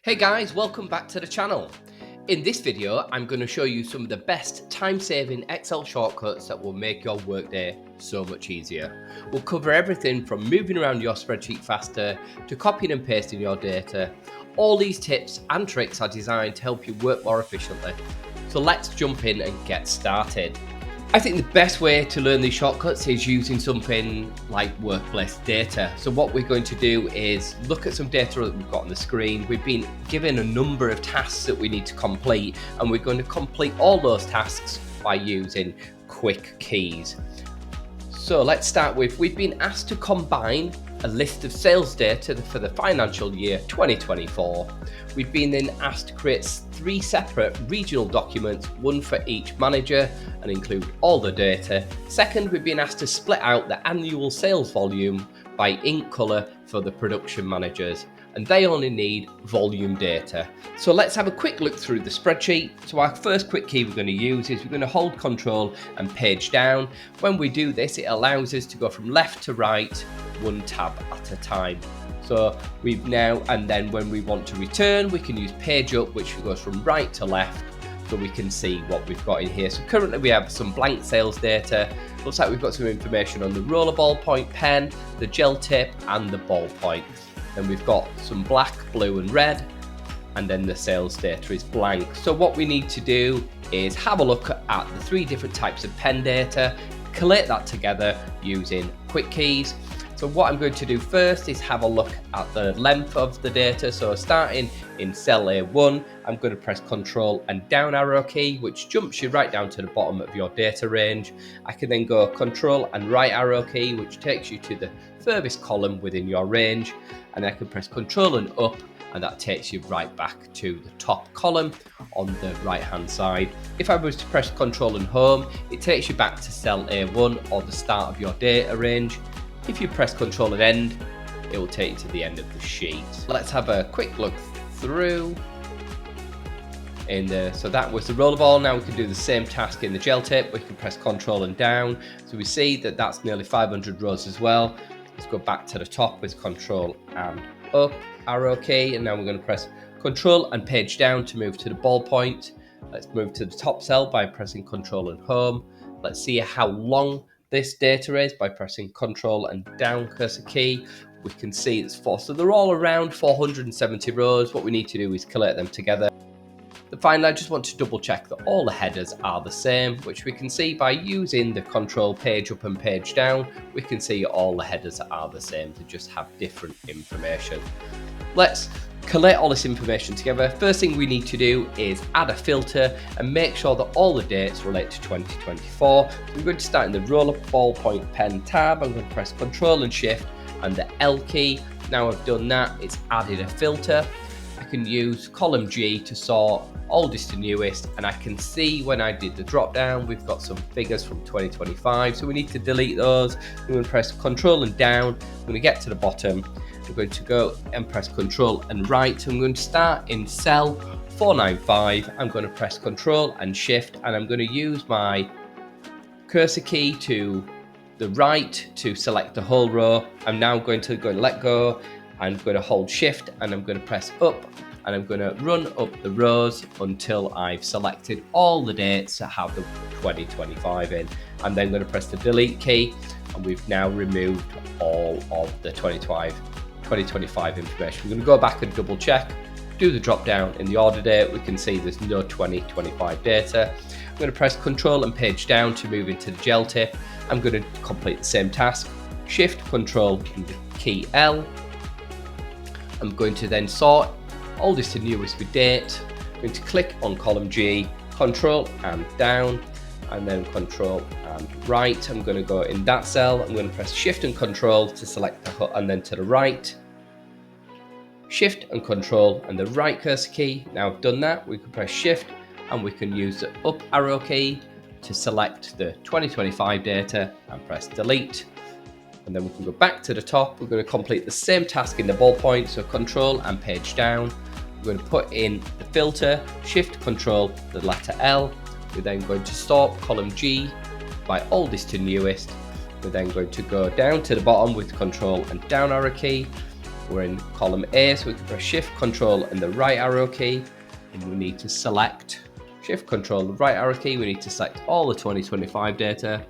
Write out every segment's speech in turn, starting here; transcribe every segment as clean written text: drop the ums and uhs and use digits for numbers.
Hey guys, welcome back to the channel. In this video, I'm going to show you some of the best time-saving Excel shortcuts that will make your workday so much easier. We'll cover everything from moving around your spreadsheet faster to copying and pasting your data. All these tips and tricks are designed to help you work more efficiently. So let's jump in and get started. I think the best way to learn these shortcuts is using something like workplace data. So what we're going to do is look at some data that we've got on the screen. We've been given a number of tasks that we need to complete, and we're going to complete all those tasks by using quick keys. So let's start with, we've been asked to combine a list of sales data for the financial year 2024. We've been then asked to create 3 separate regional documents, one for each manager, and include all the data. Second, we've been asked to split out the annual sales volume by ink color for the production managers, and they only need volume data. So let's have a quick look through the spreadsheet. So our first quick key we're going to use is we're going to hold Control and page down. When we do this, it allows us to go from left to right, one tab at a time. So we've now, and then when we want to return, we can use page up, which goes from right to left, so we can see what we've got in here. So currently we have some blank sales data. Looks like we've got some information on the roller ballpoint pen, the gel tip, and the ballpoint. Then we've got some black, blue, and red, and then the sales data is blank. So what we need to do is have a look at the 3 different types of pen data, collate that together using quick keys. So what I'm going to do first is have a look at the length of the data. So starting in cell A1, I'm going to press Control and down arrow key, which jumps you right down to the bottom of your data range. I can then go Control and right arrow key, which takes you to the furthest column within your range. And I can press Control and up, and that takes you right back to the top column on the right hand side. If I was to press Control and home, it takes you back to cell A1 or the start of your data range. If you press Control and end, it will take you to the end of the sheet. Let's have a quick look through. So that was the rollerball. Now we can do the same task in the gel tip. We can press Control and down. So we see that that's nearly 500 rows as well. Let's go back to the top with Control and up arrow key. And now we're going to press Control and page down to move to the ballpoint. Let's move to the top cell by pressing Control and home. Let's see how long this data is by pressing Control and down cursor key. We can see it's 4, so they're all around 470 rows. What we need to do is collate them together. Finally, I just want to double check that all the headers are the same, which we can see by using the Control page up and page down. We can see all the headers are the same, they just have different information. Let's collate all this information together. First thing we need to do is add a filter and make sure that all the dates relate to 2024. So we're going to start in the roller ballpoint pen tab. I'm going to press Control and Shift and the L key. Now I've done that, it's added a filter. I can use column G to sort oldest to newest, and I can see when I did the drop down, we've got some figures from 2025, so we need to delete those. I'm going to press Control and down. I'm going to get to the bottom. I'm going to go and press Control and right. I'm going to start in cell 495. I'm going to press Control and Shift, and I'm going to use my cursor key to the right to select the whole row. I'm now going to go and let go. I'm going to hold Shift and I'm going to press up, and I'm going to run up the rows until I've selected all the dates that have the 2025 in. I'm then going to press the delete key, and we've now removed all of the 2025 information. We're going to go back and double check, do the drop down in the order date. We can see there's no 2025 data. I'm going to press Control and page down to move into the gel tip. I'm going to complete the same task, Shift, Control and the key L. I'm going to then sort oldest to newest with date. I'm going to click on column G, Control and down, and then Control and right. I'm going to go in that cell. I'm going to press Shift and Control to select the and then to the right. Shift and Control and the right cursor key. Now I've done that, we can press Shift and we can use the up arrow key to select the 2025 data and press delete. And then we can go back to the top. We're going to complete the same task in the ballpoint, so Control and page down. We're going to put in the filter, Shift, Control, the letter L. We're then going to sort column G by oldest to newest. We're then going to go down to the bottom with Control and down arrow key. we're in column A, so we can press Shift, Control and the right arrow key, and we need to select Shift, Control, the right arrow key. We need to select all the 2025 data,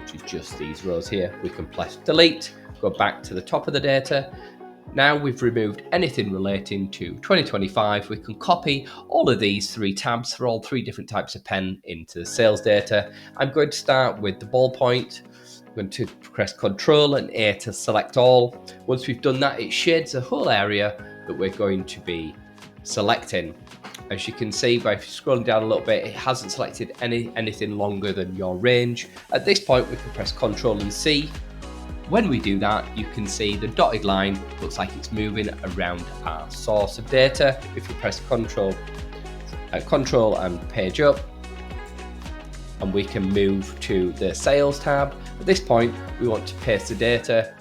which is just these rows here. We can press Delete, go back to the top of the data. Now we've removed anything relating to 2025, we can copy all of these 3 tabs for all 3 different types of pen into the sales data. I'm going to start with the ballpoint. I'm going to press Ctrl and A to select all. Once we've done that, it shades the whole area that we're going to be selecting. As you can see by scrolling down a little bit, it hasn't selected anything longer than your range. At this point, we can press Ctrl and C. When we do that, you can see the dotted line looks like it's moving around our source of data. If you press Control and page up, and we can move to the sales tab. At this point, we want to paste the data.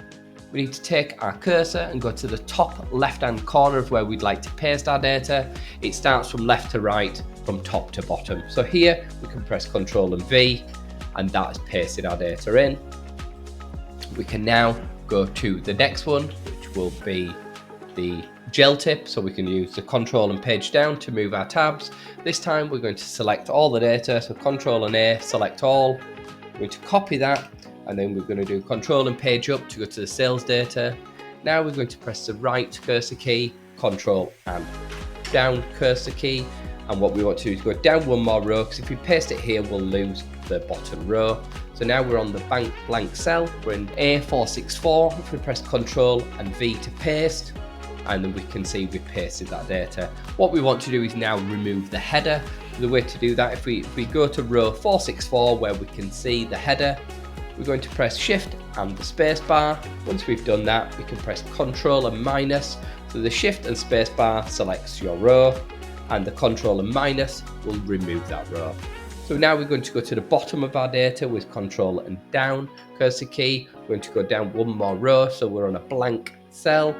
We need to take our cursor and go to the top left-hand corner of where we'd like to paste our data. It starts from left to right, from top to bottom. So here we can press Ctrl and V, and that has pasted our data in. We can now go to the next one, which will be the gel tip. So we can use the Control and page down to move our tabs. This time we're going to select all the data. So Control and A, select all. We're going to copy that, and then we're going to do Control and page up to go to the sales data. Now we're going to press the right cursor key, Control and down cursor key. And what we want to do is go down one more row, because if we paste it here, we'll lose the bottom row. So now we're on the blank cell, we're in A464, if we press Ctrl and V to paste, and then we can see we've pasted that data. What we want to do is now remove the header. The way to do that, if we go to row 464 where we can see the header, we're going to press Shift and the space bar. Once we've done that, we can press Ctrl and minus. So the Shift and space bar selects your row, and the Ctrl and minus will remove that row. So now we're going to go to the bottom of our data with Ctrl and down cursor key. We're going to go down one more row, so we're on a blank cell.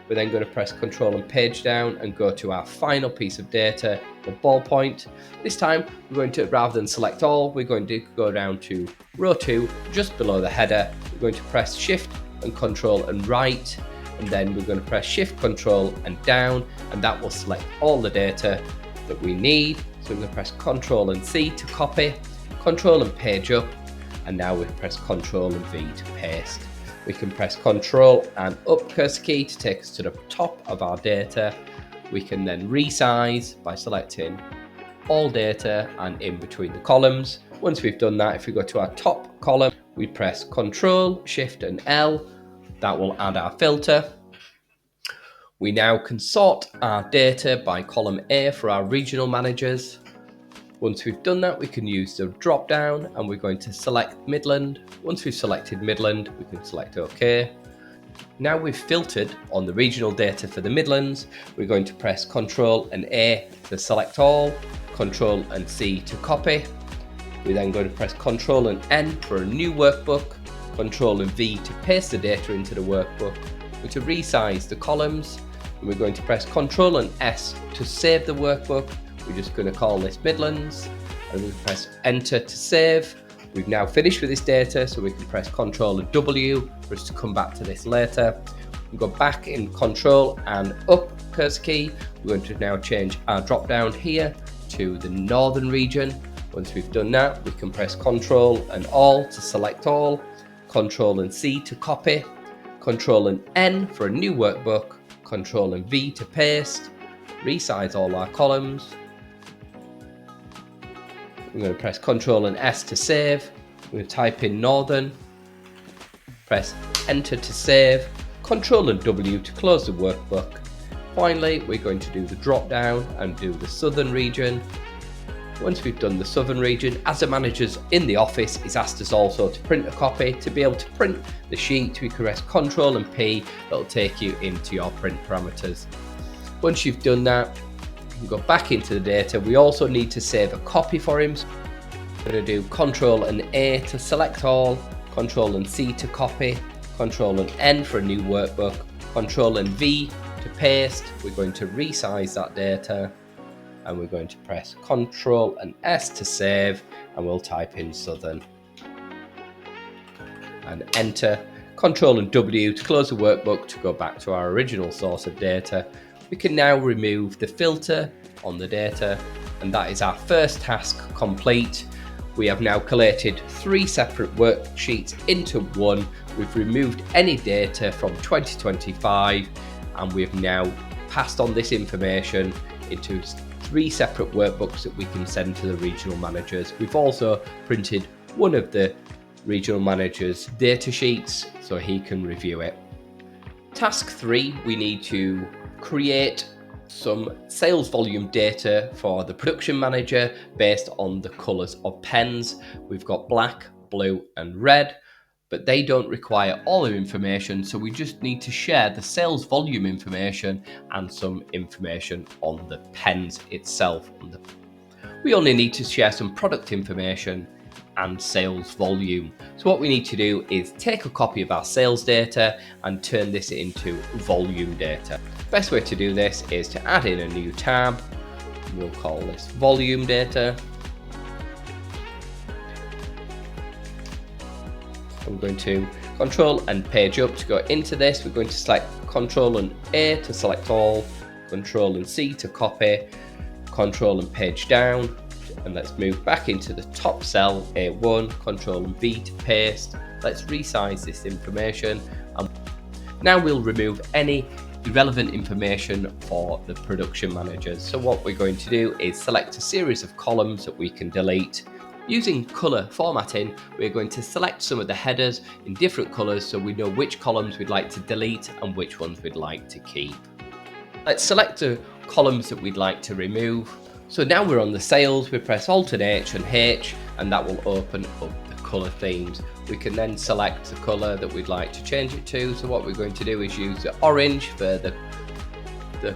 We're then going to press Ctrl and page down and go to our final piece of data, the ballpoint. This time we're going to, rather than select all, we're going to go down to row 2, just below the header. We're going to press Shift and Ctrl and right, and then we're going to press Shift, Ctrl and down, and that will select all the data that we need. So we're going to press Ctrl and C to copy, Ctrl and page up, and now we press Ctrl and V to paste. We can press Ctrl and up cursor key to take us to the top of our data. We can then resize by selecting all data and in between the columns. Once we've done that, if we go to our top column, we press Ctrl, Shift and L. That will add our filter. We now can sort our data by column A for our regional managers. Once we've done that, we can use the drop down and we're going to select Midland. Once we've selected Midland, we can select OK. Now we've filtered on the regional data for the Midlands, we're going to press Ctrl and A to select all, Ctrl and C to copy. We're then going to press Ctrl and N for a new workbook, Ctrl and V to paste the data into the workbook. We're going to resize the columns, and we're going to press Ctrl and S to save the workbook. We're just going to call this Midlands, and we press Enter to save. We've now finished with this data, so we can press Ctrl and W for us to come back to this later. We go back in Ctrl and up cursor key. We're going to now change our drop down here to the northern region. Once we've done that, we can press Ctrl and All to select all, Ctrl and C to copy, Ctrl and N for a new workbook, Ctrl and V to paste, resize all our columns. We're going to press Ctrl and S to save. We're going to type in Northern, press Enter to save, Ctrl and W to close the workbook. Finally, we're going to do the drop down and do the Southern region. Once we've done the Southern region, as the managers in the office, it's asked us also to print a copy. To be able to print the sheet, we can press Ctrl and P. That'll take you into your print parameters. Once you've done that, you can go back into the data. We also need to save a copy for him. So we're going to do Ctrl and A to select all, Ctrl and C to copy, Ctrl and N for a new workbook, Ctrl and V to paste. We're going to resize that data, and we're going to press Ctrl and S to save, and we'll type in Southern and Enter, Control and W to close the workbook to go back to our original source of data. We can now remove the filter on the data, and that is our first task complete. We have now collated 3 separate worksheets into one. We've removed any data from 2025, and we've now passed on this information into 3 separate workbooks that we can send to the regional managers. We've also printed one of the regional manager's data sheets so he can review it. Task 3, we need to create some sales volume data for the production manager based on the colours of pens. We've got black, blue and red, but they don't require all the information, so we just need to share the sales volume information and some information on the pens itself. We only need to share some product information and sales volume. So what we need to do is take a copy of our sales data and turn this into volume data. Best way to do this is to add in a new tab. We'll call this volume data. I'm going to control and page up to go into this. We're going to select control and A to select all, control and C to copy, control and page down. And let's move back into the top cell, A1, control and V to paste. Let's resize this information. And now we'll remove any irrelevant information for the production managers. So what we're going to do is select a series of columns that we can delete. Using colour formatting, we're going to select some of the headers in different colours so we know which columns we'd like to delete and which ones we'd like to keep. Let's select the columns that we'd like to remove. So now we're on the sales, we press Alt and H and H, and that will open up the colour themes. We can then select the colour that we'd like to change it to. So what we're going to do is use the orange for the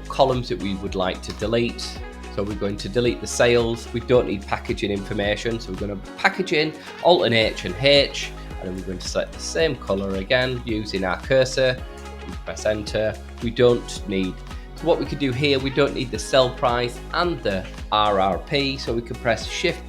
columns that we would like to delete. So we're going to delete the sales. We don't need packaging information, so we're going to package in Alt and H, and then we're going to select the same colour again using our cursor. We press enter. We don't need, so what we could do here, we don't need the sell price and the RRP, so we can press Shift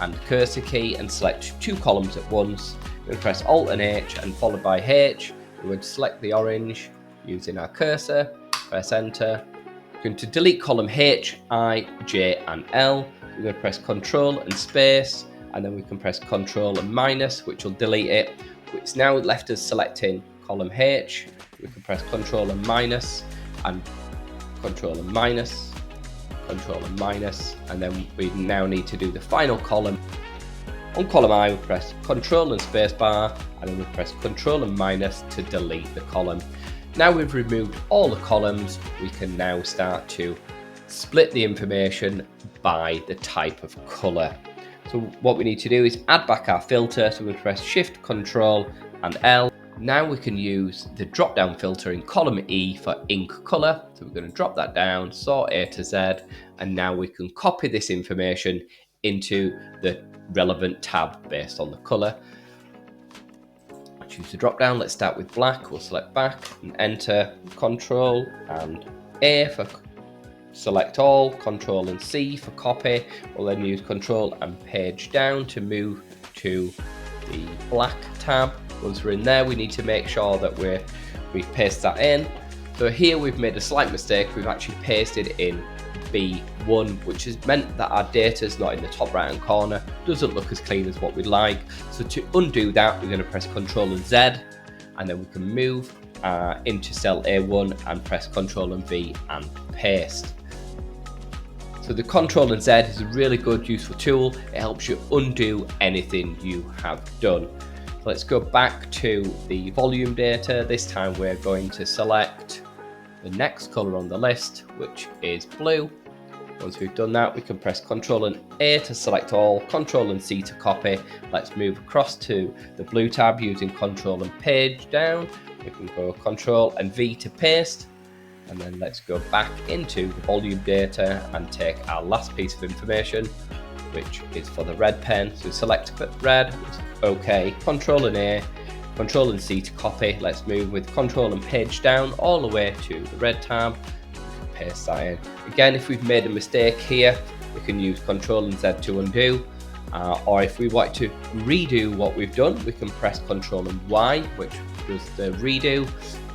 and cursor key and select 2 columns at once. We're going to press Alt and H and followed by H. We're going to select the orange using our cursor, press enter. We're going to delete column H, I, J and L. We're going to press Control and space, and then we can press Control and minus, which will delete it. It's now left us selecting column H. We can press Control and minus, and Control and minus, Control and minus, and then we now need to do the final column. On column I, we press Control and space bar, and then we press Control and minus to delete the column. Now we've removed all the columns, we can now start to split the information by the type of colour. So what we need to do is add back our filter, so we press Shift, Control and L. Now we can use the drop down filter in column E for ink colour. So we're going to drop that down, sort A to Z, and now we can copy this information into the relevant tab based on the colour. Choose the drop down. Let's start with black. We'll select back and enter, Control and A for select all, Control and C for copy. We'll then use Control and page down to move to the black tab. Once we're in there, we need to make sure that we paste that in. So here we've made a slight mistake. We've actually pasted in B1, which has meant that our data is not in the top right hand corner, doesn't look as clean as what we'd like. So to undo that, we're going to press Ctrl and Z, and then we can move into cell A1 and press Ctrl and V and paste. So the Ctrl and Z is a really good, useful tool. It helps you undo anything you have done. So let's go back to the volume data. This time we're going to select the next color on the list, which is blue. Once we've done that, we can press Ctrl and A to select all, Ctrl and C to copy. Let's move across to the blue tab using Ctrl and page down. We can go Ctrl and V to paste. And then let's go back into the volume data and take our last piece of information, which is for the red pen. So select red, OK, Ctrl and A, Ctrl and C to copy. Let's move with Ctrl and page down all the way to the red tab. Paste that in. Again, if we've made a mistake here, we can use Ctrl and Z to undo. or if we want to redo what we've done, we can press Ctrl and Y, which does the redo.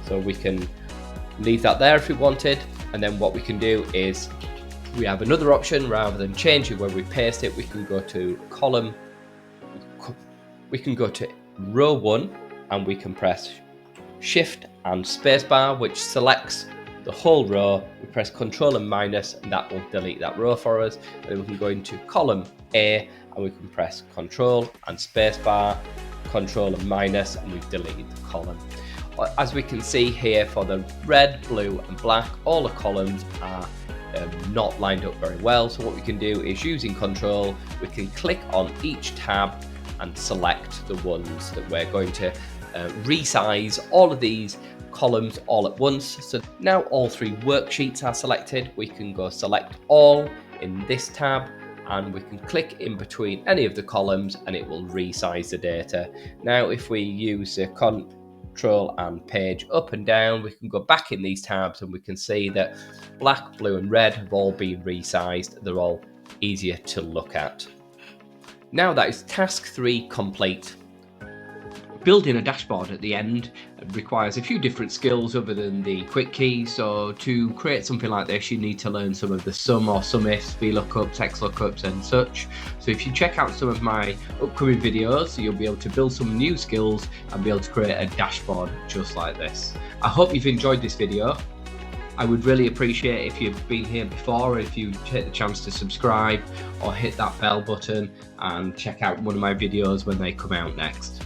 So we can leave that there if we wanted, and then what we can do is we have another option. Rather than changing where we paste it, we can go to column, we can go to row 1, and we can press Shift and spacebar, which selects the whole row. We press Ctrl and minus, and that will delete that row for us. And then we can go into column A, and we can press Ctrl and spacebar, Ctrl and minus, and we've deleted the column. As we can see here, for the red, blue and black, all the columns are not lined up very well. So what we can do is, using Control, we can click on each tab and select the ones that we're going to resize all of these columns all at once. So now all 3 worksheets are selected. We can go select all in this tab, and we can click in between any of the columns and it will resize the data. Now if we use the Control and page up and down, we can go back in these tabs and we can see that black, blue and red have all been resized. They're all easier to look at. Now that is task 3 complete. Building a dashboard at the end requires a few different skills other than the quick key. So to create something like this, you need to learn some of the sum or sum ifs, VLOOKUPs, XLOOKUPs and such. So if you check out some of my upcoming videos, you'll be able to build some new skills and be able to create a dashboard just like this. I hope you've enjoyed this video. I would really appreciate if you've been here before, if you take the chance to subscribe or hit that bell button and check out one of my videos when they come out next.